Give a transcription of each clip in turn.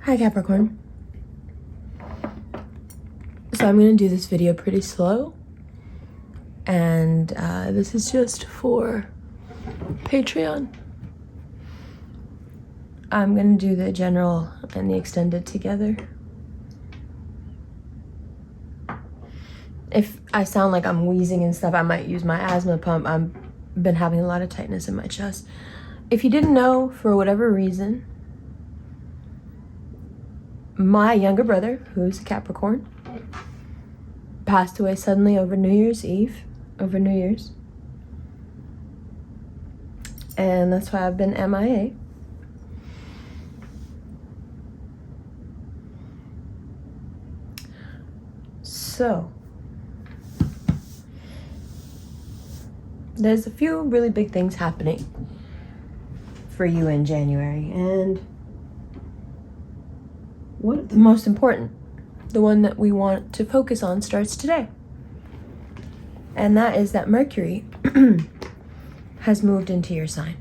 Hi Capricorn. So I'm going to do this video pretty slow, and this is just for Patreon. I'm going to do the general and the extended together. If I sound like I'm wheezing and stuff, I might use my asthma pump. I've been having a lot of tightness in my chest. If you didn't know, for whatever reason, my younger brother, who's a Capricorn, passed away suddenly over New Year's Eve, over New Year's. And that's why I've been MIA. So, there's a few really big things happening for you in January, and the most important, the one that we want to focus on, starts today. And that is that Mercury has moved into your sign.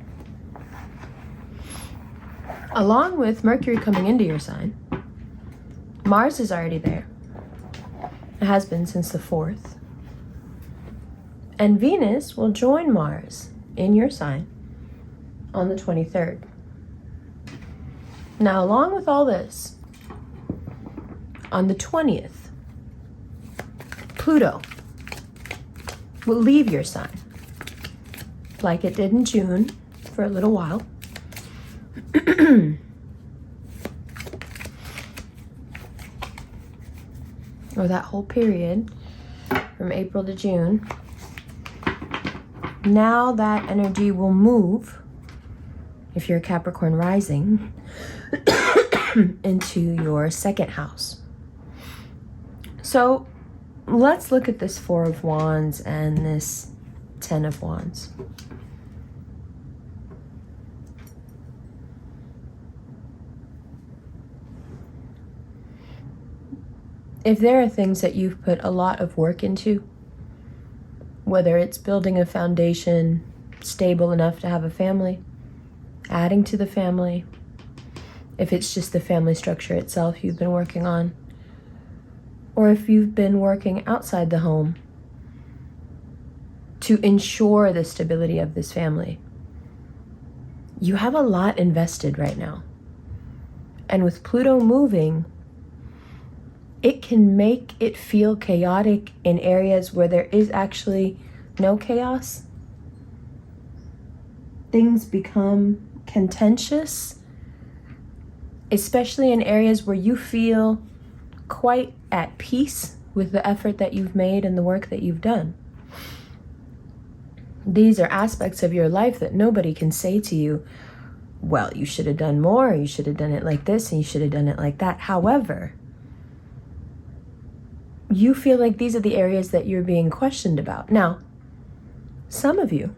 Along with Mercury coming into your sign, Mars is already there. It has been since the 4th. And Venus will join Mars in your sign on the 23rd. Now, along with all this, on the 20th, Pluto will leave your sign, like it did in June for a little while. Or that whole period from April to June. Now that energy will move, if you're a Capricorn rising, into your second house. So let's look at this 4 of Wands and this 10 of Wands. If there are things that you've put a lot of work into, whether it's building a foundation stable enough to have a family, adding to the family, if it's just the family structure itself you've been working on, or if you've been working outside the home to ensure the stability of this family, you have a lot invested right now. And with Pluto moving, it can make it feel chaotic in areas where there is actually no chaos. Things become contentious, especially in areas where you feel quite at peace with the effort that you've made and the work that you've done. These are aspects of your life that nobody can say to you, well, you should have done more, you should have done it like this, and you should have done it like that. However, you feel like these are the areas that you're being questioned about. Now, some of you,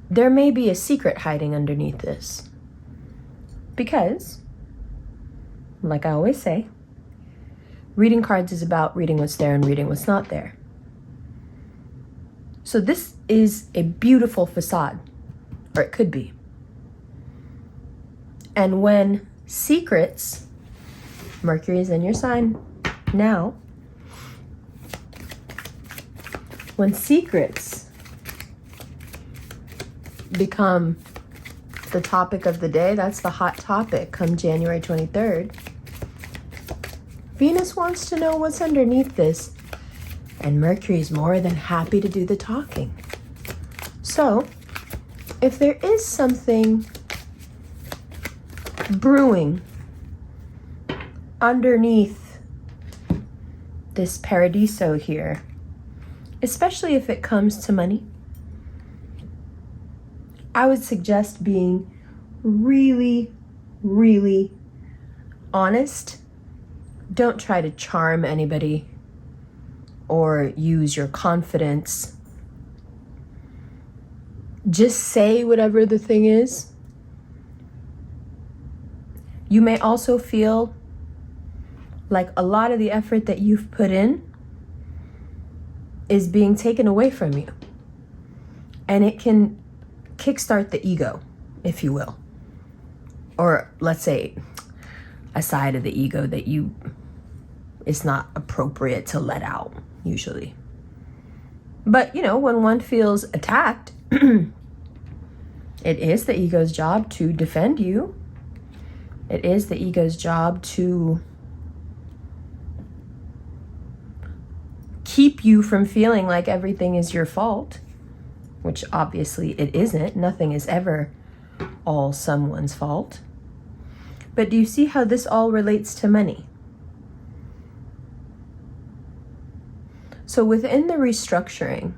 there may be a secret hiding underneath this. Because, like I always say, reading cards is about reading what's there and reading what's not there. So this is a beautiful facade, or it could be. And when secrets, Mercury is in your sign now, when secrets become the topic of the day, that's the hot topic come January 23rd, Venus wants to know what's underneath this, and Mercury's more than happy to do the talking. So, if there is something brewing underneath this paradiso here, especially if it comes to money, I would suggest being really, really honest. Don't try to charm anybody or use your confidence. Just say whatever the thing is. You may also feel like a lot of the effort that you've put in is being taken away from you. And it can kickstart the ego, if you will. or let's say a side of the ego that it's not appropriate to let out usually. But when one feels attacked, it is the ego's job to defend you. It is the ego's job to keep you from feeling like everything is your fault, which obviously it isn't. Nothing is ever all someone's fault. But do you see how this all relates to money? So within the restructuring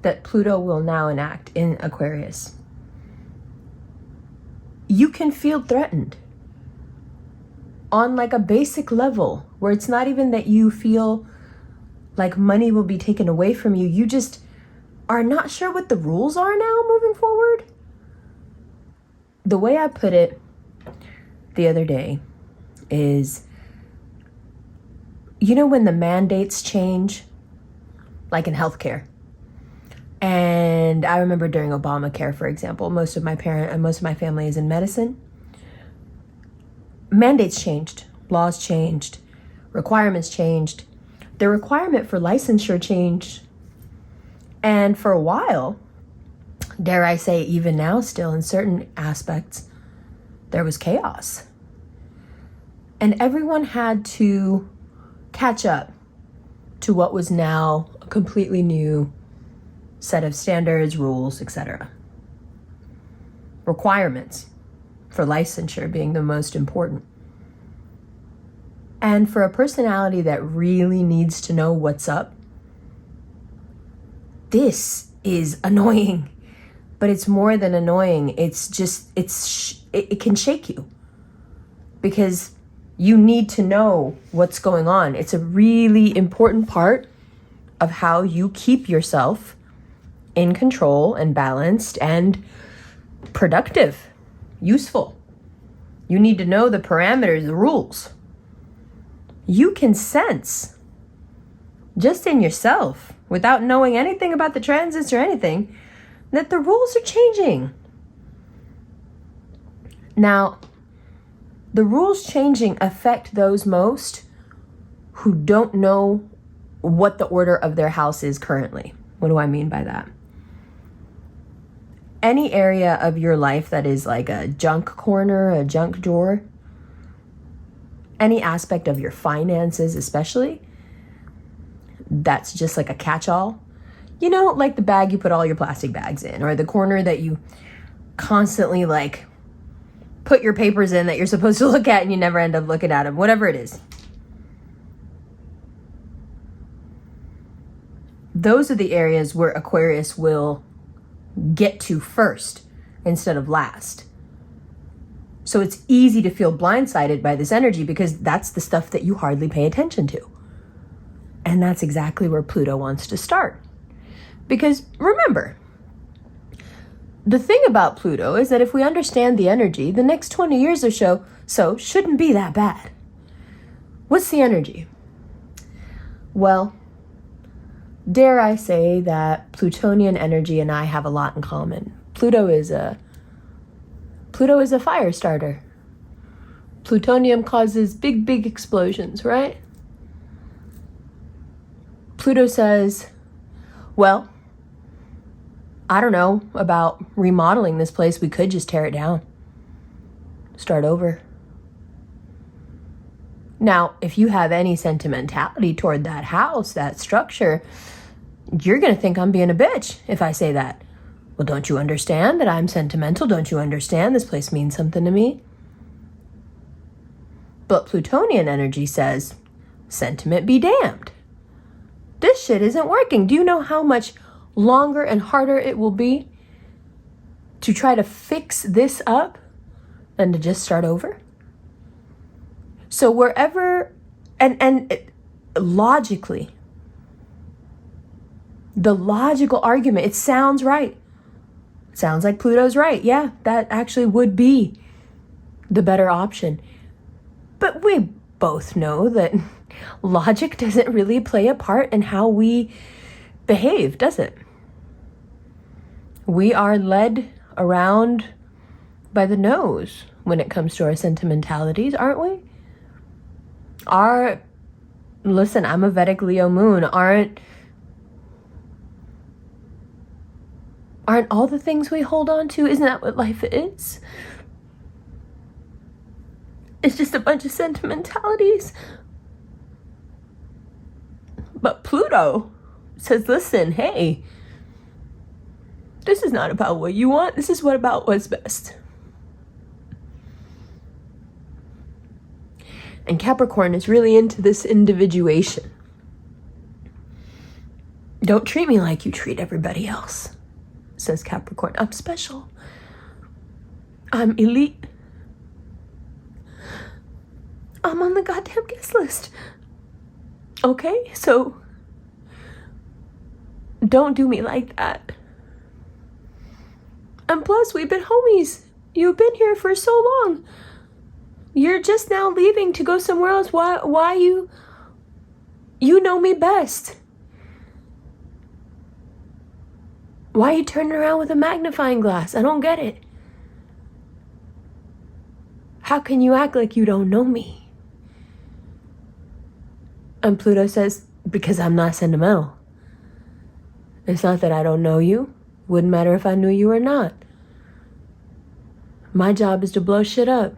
that Pluto will now enact in Aquarius, you can feel threatened on like a basic level where it's not even that you feel like money will be taken away from you. You just are not sure what the rules are now moving forward. The way I put it the other day is, when the mandates change, like in healthcare. And I remember during Obamacare, for example, most of my family is in medicine. Mandates changed, laws changed, requirements changed. The requirement for licensure changed. And for a while, dare I say, even now still in certain aspects, there was chaos. And everyone had to catch up to what was now a completely new set of standards, rules, etc. Requirements for licensure being the most important. And for a personality that really needs to know what's up, this is annoying. But it's more than annoying. It's just, it can shake you because you need to know what's going on. It's a really important part of how you keep yourself in control and balanced and productive, useful. You need to know the parameters, the rules. You can sense just in yourself, without knowing anything about the transits or anything, that the rules are changing. Now, the rules changing affect those most who don't know what the order of their house is currently. What do I mean by that? Any area of your life that is like a junk corner, a junk drawer, any aspect of your finances especially, that's just like a catch-all. Like the bag you put all your plastic bags in, or the corner that you constantly like put your papers in that you're supposed to look at and you never end up looking at them, whatever it is. Those are the areas where Aquarius will get to first instead of last. So it's easy to feel blindsided by this energy because that's the stuff that you hardly pay attention to. And that's exactly where Pluto wants to start. Because remember, the thing about Pluto is that if we understand the energy, the next 20 years or so shouldn't be that bad. What's the energy? Well, dare I say that Plutonian energy and I have a lot in common. Pluto is a fire starter. Plutonium causes big, big explosions, right? Pluto says, well, I don't know about remodeling this place. We could just tear it down. Start over. Now, if you have any sentimentality toward that house, that structure, you're going to think I'm being a bitch if I say that. Well, don't you understand that I'm sentimental? Don't you understand this place means something to me? But Plutonian energy says, sentiment be damned. This shit isn't working. Do you know how much longer and harder it will be to try to fix this up than to just start over? So wherever, logically, the logical argument, it sounds right. It sounds like Pluto's right. Yeah, that actually would be the better option. But we both know that logic doesn't really play a part in how we behave, does it? We are led around by the nose when it comes to our sentimentalities, aren't we? Listen, I'm a Vedic Leo moon. Aren't all the things we hold on to, isn't that what life is? It's just a bunch of sentimentalities. But Pluto says, listen, hey, this is not about what you want. This is about what's best. And Capricorn is really into this individuation. Don't treat me like you treat everybody else, says Capricorn. I'm special. I'm elite. I'm on the goddamn guest list. Okay, so don't do me like that. And plus, we've been homies. You've been here for so long. You're just now leaving to go somewhere else. Why you know me best. Why are you turning around with a magnifying glass? I don't get it. How can you act like you don't know me? And Pluto says, because I'm not sentimental. It's not that I don't know you. Wouldn't matter if I knew you or not. My job is to blow shit up.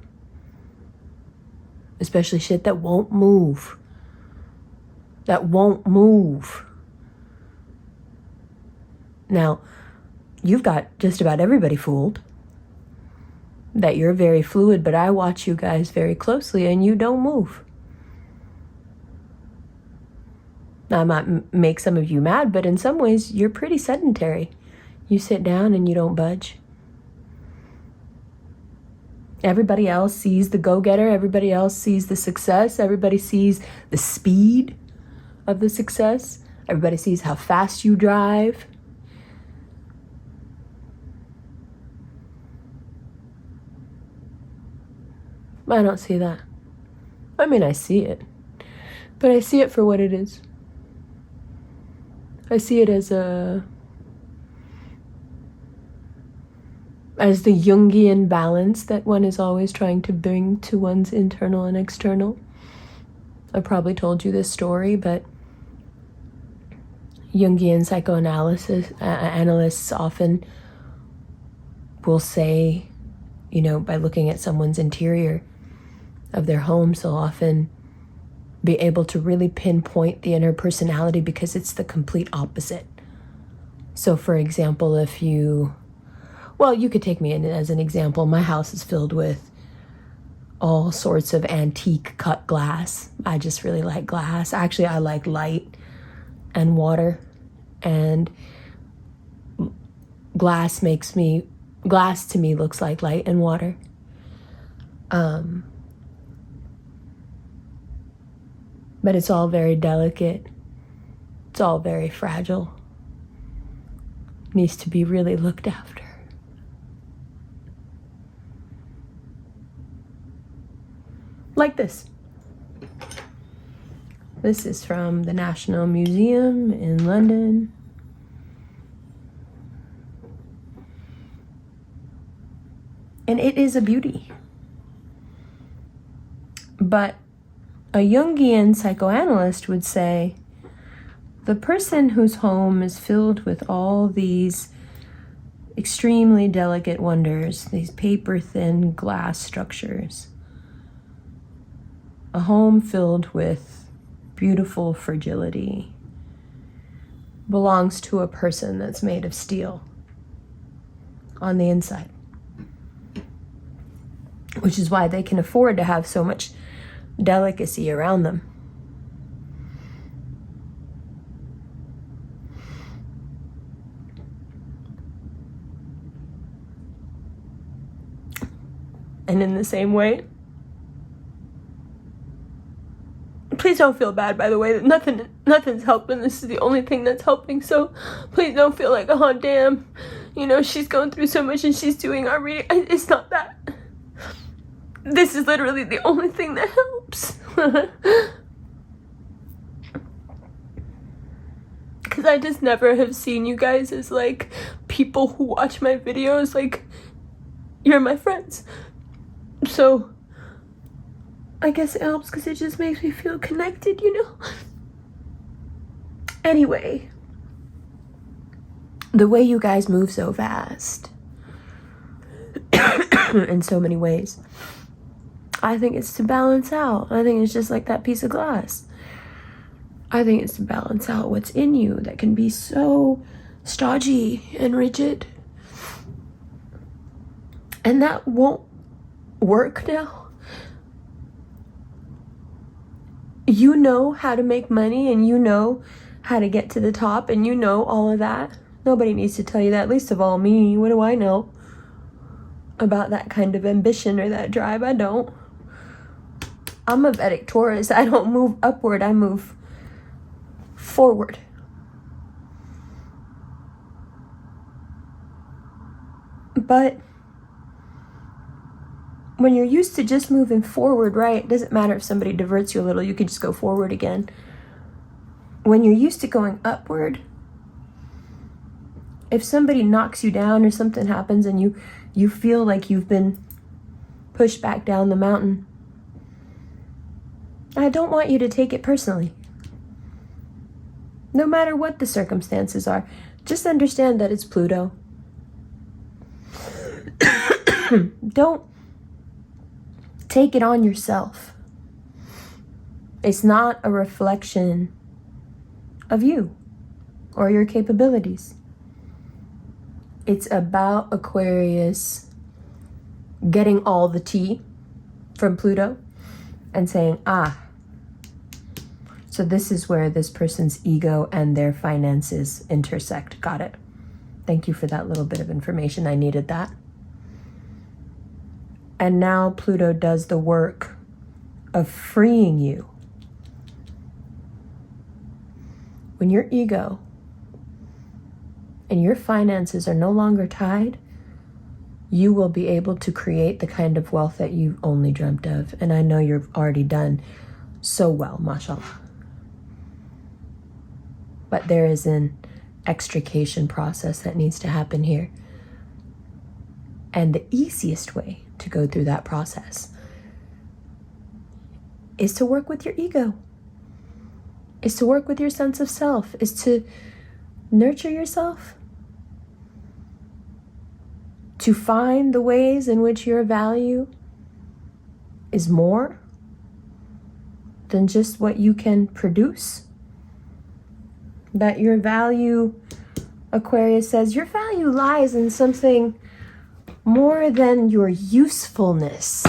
Especially shit that won't move. That won't move. Now, you've got just about everybody fooled. That you're very fluid, but I watch you guys very closely and you don't move. Now, I might make some of you mad, but in some ways, you're pretty sedentary. You sit down and you don't budge. Everybody else sees the go-getter. Everybody else sees the success. Everybody sees the speed of the success. Everybody sees how fast you drive. I don't see that. I mean, I see it. But I see it for what it is. I see it as the Jungian balance that one is always trying to bring to one's internal and external. I probably told you this story, but Jungian psychoanalysis analysts often will say, you know, by looking at someone's interior of their homes, they'll often be able to really pinpoint the inner personality because it's the complete opposite. So for example, if you could take me in as an example. My house is filled with all sorts of antique cut glass. I just really like glass. Actually, I like light and water, and glass to me looks like light and water. But it's all very delicate. It's all very fragile. Needs to be really looked after. Like this. This is from the National Museum in London. And it is a beauty. But a Jungian psychoanalyst would say, the person whose home is filled with all these extremely delicate wonders, these paper-thin glass structures, a home filled with beautiful fragility, belongs to a person that's made of steel on the inside. Which is why they can afford to have so much delicacy around them. And in the same way, please don't feel bad, by the way, that nothing's helping. This is the only thing that's helping, so please don't feel like, oh damn, you know, she's going through so much and she's doing our reading. It's not that. This is literally the only thing that helps. Because I just never have seen you guys as like people who watch my videos like you're my friends. So I guess it helps because it just makes me feel connected, you know? Anyway, the way you guys move so fast in so many ways, I think it's to balance out. I think it's just like that piece of glass. I think it's to balance out what's in you that can be so stodgy and rigid. And that won't work now. You know how to make money, and you know how to get to the top, and you know all of that. Nobody needs to tell you that, least of all me. What do I know about that kind of ambition or that drive? I don't. I'm a Vedic Taurus. I don't move upward, I move forward. But when you're used to just moving forward, right? It doesn't matter if somebody diverts you a little, you can just go forward again. When you're used to going upward, if somebody knocks you down or something happens and you feel like you've been pushed back down the mountain, I don't want you to take it personally. No matter what the circumstances are, just understand that it's Pluto. Don't take it on yourself. It's not a reflection of you or your capabilities. It's about Aquarius getting all the tea from Pluto and saying, so this is where this person's ego and their finances intersect. Got it. Thank you for that little bit of information. I needed that. And now Pluto does the work of freeing you. When your ego and your finances are no longer tied, you will be able to create the kind of wealth that you've only dreamt of. And I know you've already done so well, mashallah. But there is an extrication process that needs to happen here. And the easiest way to go through that process is to work with your ego, is to work with your sense of self, is to nurture yourself, to find the ways in which your value is more than just what you can produce. That your value, Aquarius says, your value lies in something more than your usefulness.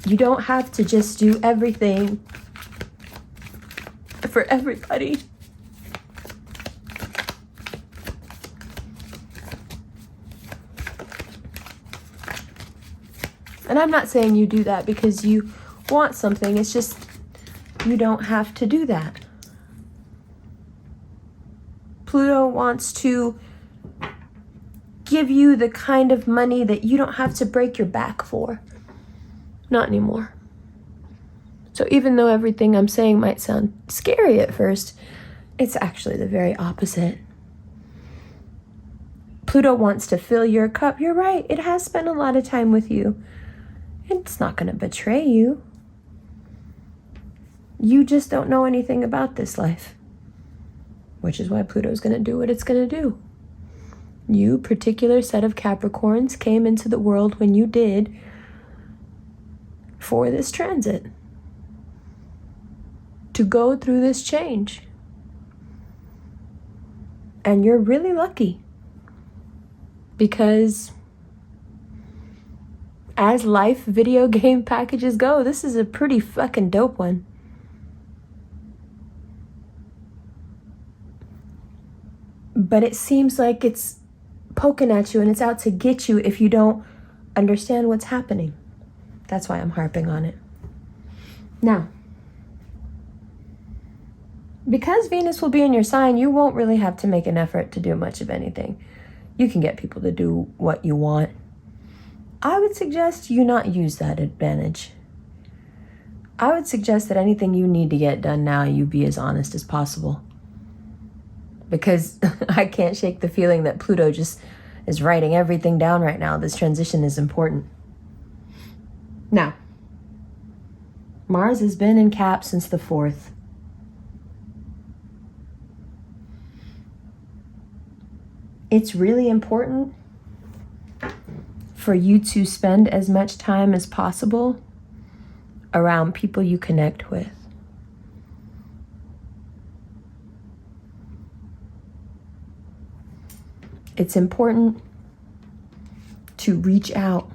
You don't have to just do everything for everybody. And I'm not saying you do that because you want something. It's just you don't have to do that. Pluto wants to give you the kind of money that you don't have to break your back for. Not anymore. So even though everything I'm saying might sound scary at first, it's actually the very opposite. Pluto wants to fill your cup. You're right. It has spent a lot of time with you. It's not going to betray you. You just don't know anything about this life, which is why Pluto's going to do what it's going to do. You, particular set of Capricorns, came into the world when you did for this transit, to go through this change. And you're really lucky because as life video game packages go, this is a pretty fucking dope one. But it seems like it's poking at you and it's out to get you if you don't understand what's happening. That's why I'm harping on it. Now, because Venus will be in your sign, you won't really have to make an effort to do much of anything. You can get people to do what you want. I would suggest you not use that advantage. I would suggest that anything you need to get done now, you be as honest as possible. because I can't shake the feeling that Pluto just is writing everything down right now. This transition is important. Now, Mars has been in Cap since the 4th. It's really important for you to spend as much time as possible around people you connect with. It's important to reach out,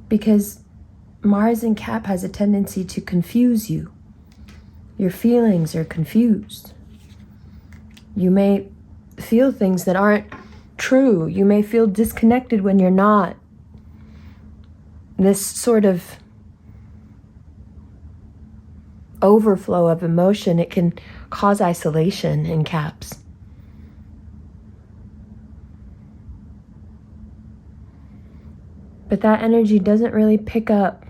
because Mars in Cap has a tendency to confuse you. Your feelings are confused. You may feel things that aren't true. You may feel disconnected when you're not. This sort of overflow of emotion, it can cause isolation in Caps. But that energy doesn't really pick up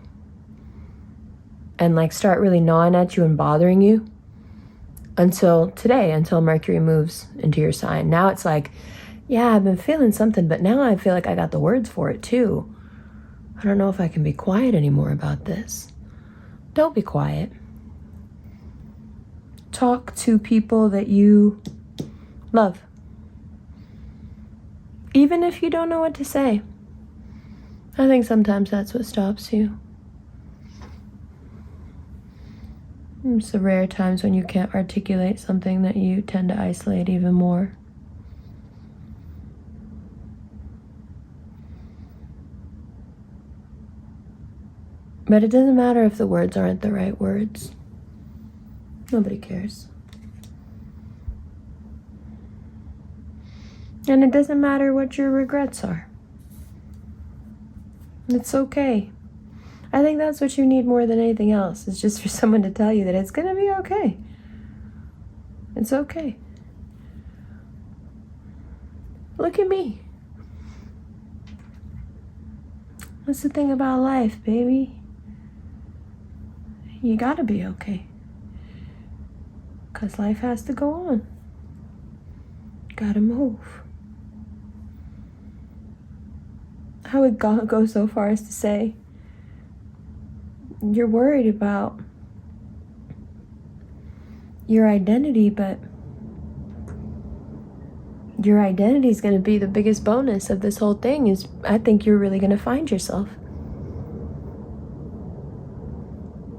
and like start really gnawing at you and bothering you until today, until Mercury moves into your sign. Now it's like, yeah, I've been feeling something, but now I feel like I got the words for it too. I don't know if I can be quiet anymore about this. Don't be quiet. Talk to people that you love. Even if you don't know what to say. I think sometimes that's what stops you. It's the rare times when you can't articulate something that you tend to isolate even more. But it doesn't matter if the words aren't the right words. Nobody cares. And it doesn't matter what your regrets are. It's okay. I think that's what you need more than anything else. It's just for someone to tell you that it's gonna be okay. It's okay. Look at me. That's the thing about life, baby. You gotta be okay. 'Cause life has to go on. Gotta move. I would go so far as to say, you're worried about your identity, but your identity is going to be the biggest bonus of this whole thing. Is I think you're really going to find yourself.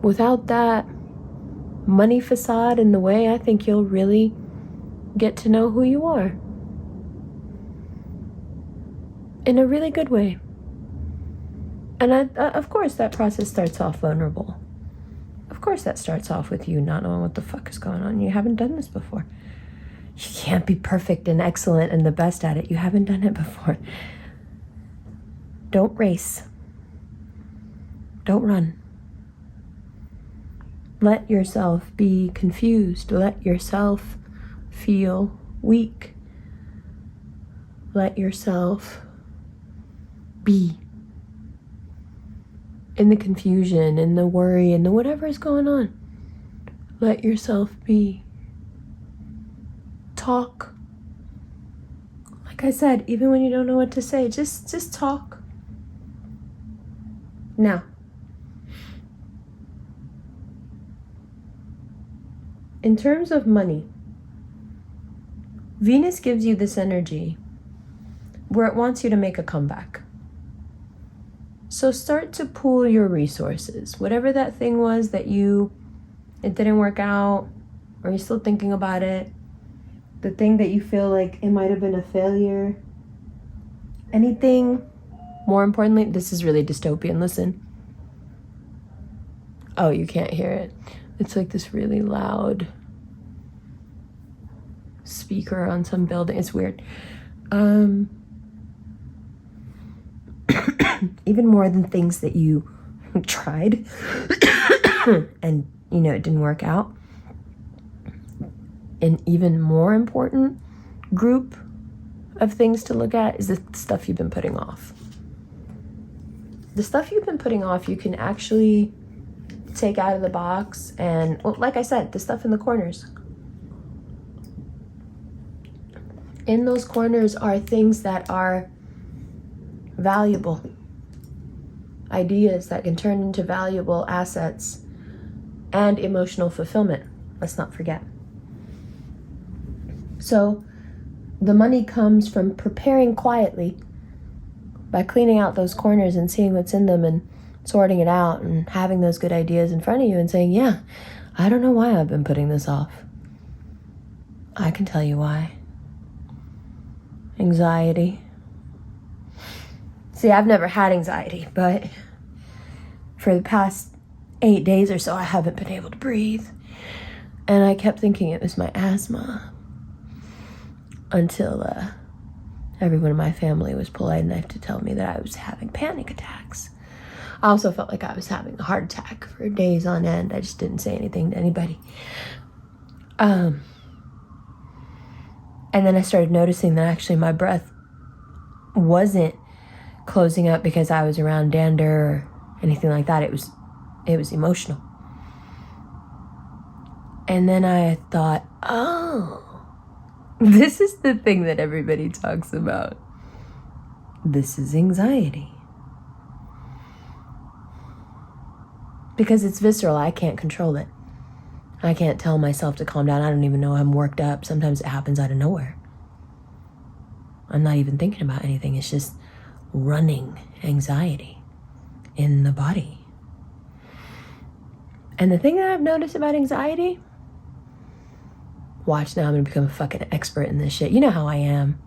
Without that money facade in the way, I think you'll really get to know who you are. In a really good way. And of course that process starts off vulnerable. Of course that starts off with you not knowing what the fuck is going on. You haven't done this before. You can't be perfect and excellent and the best at it. You haven't done it before. Don't race. Don't run. Let yourself be confused. Let yourself feel weak. Let yourself be in the confusion, in the worry, in the whatever is going on. Let yourself be. Talk. Like I said, even when you don't know what to say, just talk. Now, in terms of money, Venus gives you this energy where it wants you to make a comeback. So start to pool your resources. Whatever that thing was that it didn't work out, or you're still thinking about it, the thing that you feel like it might have been a failure, anything, more importantly, this is really dystopian, listen. Oh, you can't hear it. It's like this really loud speaker on some building. It's weird. Even more than things that you tried and it didn't work out. An even more important group of things to look at is the stuff you've been putting off. The stuff you've been putting off, you can actually take out of the box. And well, like I said, the stuff in the corners. In those corners are things that are valuable. Ideas that can turn into valuable assets and emotional fulfillment. Let's not forget. So the money comes from preparing quietly by cleaning out those corners and seeing what's in them and sorting it out and having those good ideas in front of you and saying, yeah, I don't know why I've been putting this off. I can tell you why. Anxiety. See, I've never had anxiety, but for the past 8 days or so, I haven't been able to breathe. And I kept thinking it was my asthma until everyone in my family was polite enough to tell me that I was having panic attacks. I also felt like I was having a heart attack for days on end. I just didn't say anything to anybody. And then I started noticing that actually my breath wasn't closing up because I was around dander or anything like that. It was emotional. And then I thought, oh, this is the thing that everybody talks about. This is anxiety. Because it's visceral, I can't control it. I can't tell myself to calm down. I don't even know I'm worked up. Sometimes it happens out of nowhere. I'm not even thinking about anything. It's just running anxiety in the body. And the thing that I've noticed about anxiety, watch now, I'm going to become a fucking expert in this shit. You know how I am.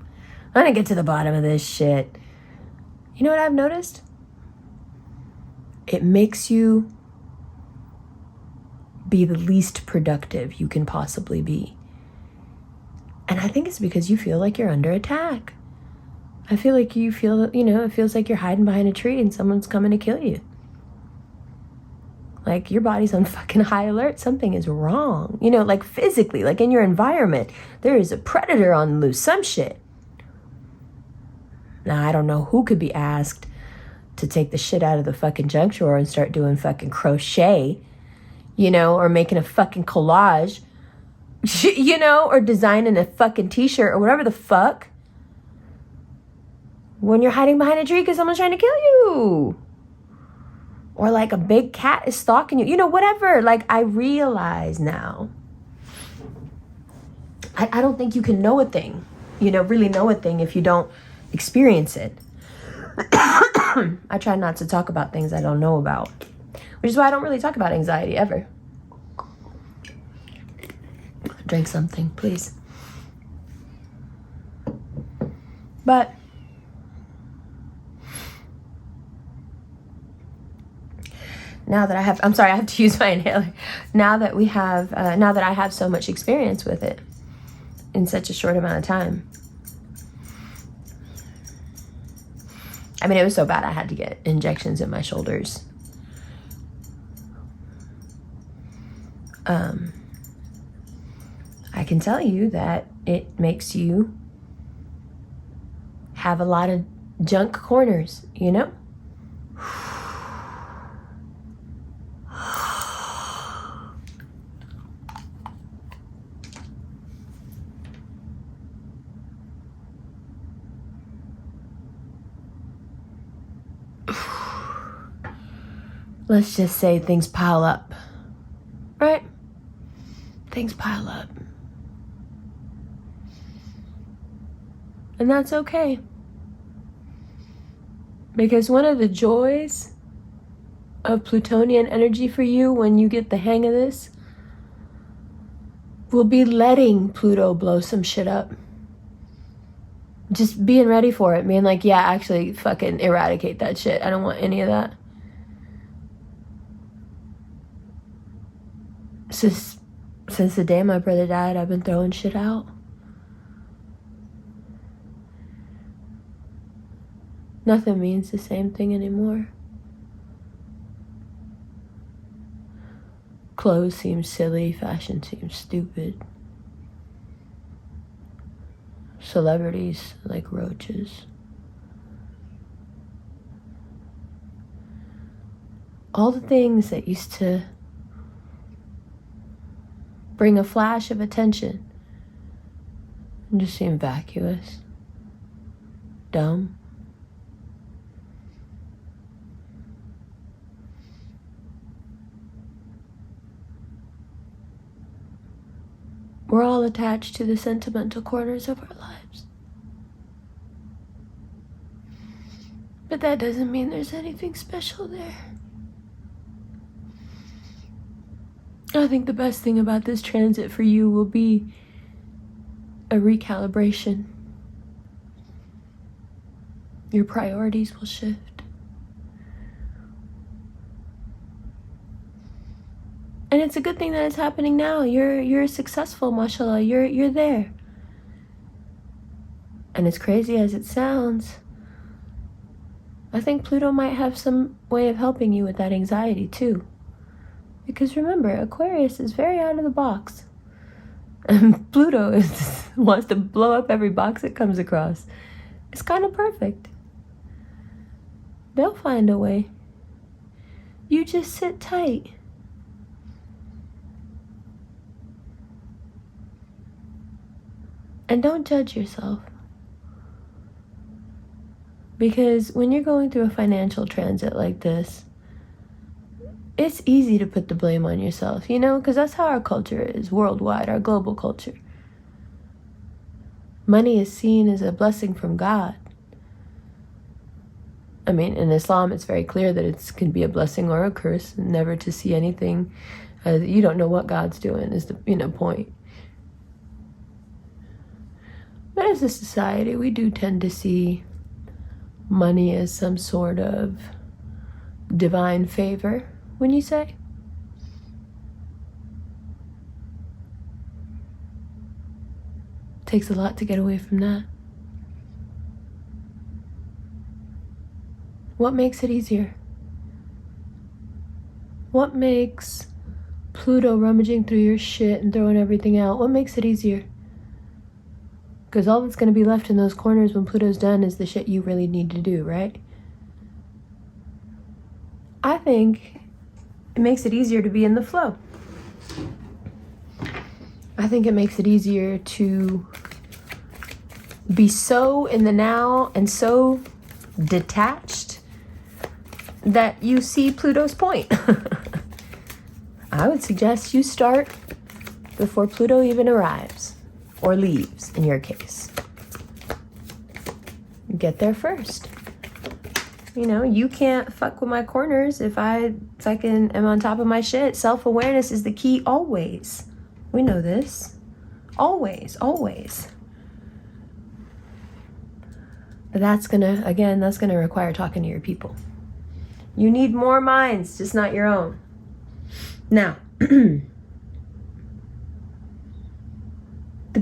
I'm going to get to the bottom of this shit. You know what I've noticed? It makes you be the least productive you can possibly be. And I think it's because you feel like you're under attack. I feel like you feel, it feels like you're hiding behind a tree and someone's coming to kill you. Like your body's on fucking high alert. Something is wrong. Like physically, like in your environment, there is a predator on the loose, some shit. Now, I don't know who could be asked to take the shit out of the fucking junk drawer and start doing fucking crochet, or making a fucking collage, or designing a fucking t-shirt or whatever the fuck. When you're hiding behind a tree because someone's trying to kill you. Or like a big cat is stalking you. Whatever. Like I realize now. I don't think you can know a thing. Really know a thing if you don't experience it. I try not to talk about things I don't know about. Which is why I don't really talk about anxiety ever. Drink something, please. But now that I have to use my inhaler. Now that I have so much experience with it in such a short amount of time. I mean, it was so bad I had to get injections in my shoulders. I can tell you that it makes you have a lot of junk corners, Let's just say things pile up, right? Things pile up. And that's okay. Because one of the joys of Plutonian energy for you when you get the hang of this will be letting Pluto blow some shit up. Just being ready for it. Being like, yeah, actually fucking eradicate that shit. I don't want any of that. Since the day my brother died, I've been throwing shit out. Nothing means the same thing anymore. Clothes seem silly, fashion seems stupid. Celebrities like roaches. All the things that used to bring a flash of attention, and just seem vacuous, dumb. We're all attached to the sentimental corners of our lives. But that doesn't mean there's anything special there. I think the best thing about this transit for you will be a recalibration. Your priorities will shift. And it's a good thing that it's happening now. You're successful, mashallah. You're there. And as crazy as it sounds, I think Pluto might have some way of helping you with that anxiety too. Because remember, Aquarius is very out of the box. And Pluto wants to blow up every box it comes across. It's kind of perfect. They'll find a way. You just sit tight. And don't judge yourself. Because when you're going through a financial transit like this, it's easy to put the blame on yourself, you know, because that's how our culture is worldwide, our global culture. Money is seen as a blessing from God. I mean, in Islam, it's very clear that it can be a blessing or a curse, never to see anything. You don't know what God's doing is the point. But as a society, we do tend to see money as some sort of divine favor, wouldn't you say? Takes a lot to get away from that. What makes it easier? What makes Pluto rummaging through your shit and throwing everything out? What makes it easier? Because all that's going to be left in those corners when Pluto's done is the shit you really need to do, right? I think it makes it easier to be in the flow. I think it makes it easier to be so in the now and so detached that you see Pluto's point. I would suggest you start before Pluto even arrives. Or leaves, in your case. Get there first. You know, you can't fuck with my corners if I fucking am on top of my shit. Self-awareness is the key always. We know this. Always, always. But that's gonna require talking to your people. You need more minds, just not your own. Now, the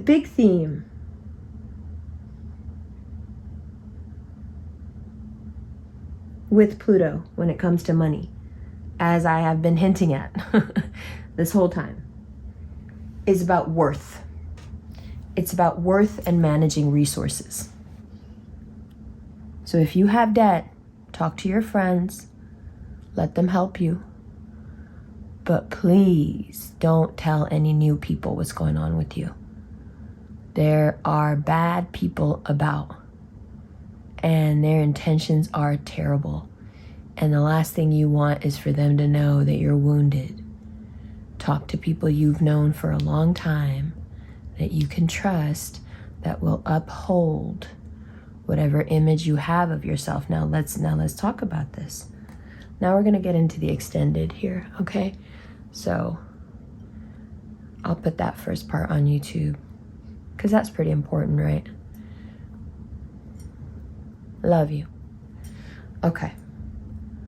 big theme with Pluto when it comes to money, as I have been hinting at this whole time, is about worth. It's about worth and managing resources. So if you have debt, talk to your friends, let them help you. But please don't tell any new people what's going on with you. There are bad people about, and their intentions are terrible. And the last thing you want is for them to know that you're wounded. Talk to people you've known for a long time that you can trust, that will uphold whatever image you have of yourself. Now let's talk about this. Now we're going to get into the extended here, okay? So I'll put that first part on YouTube, because that's pretty important, right? Love you. Okay.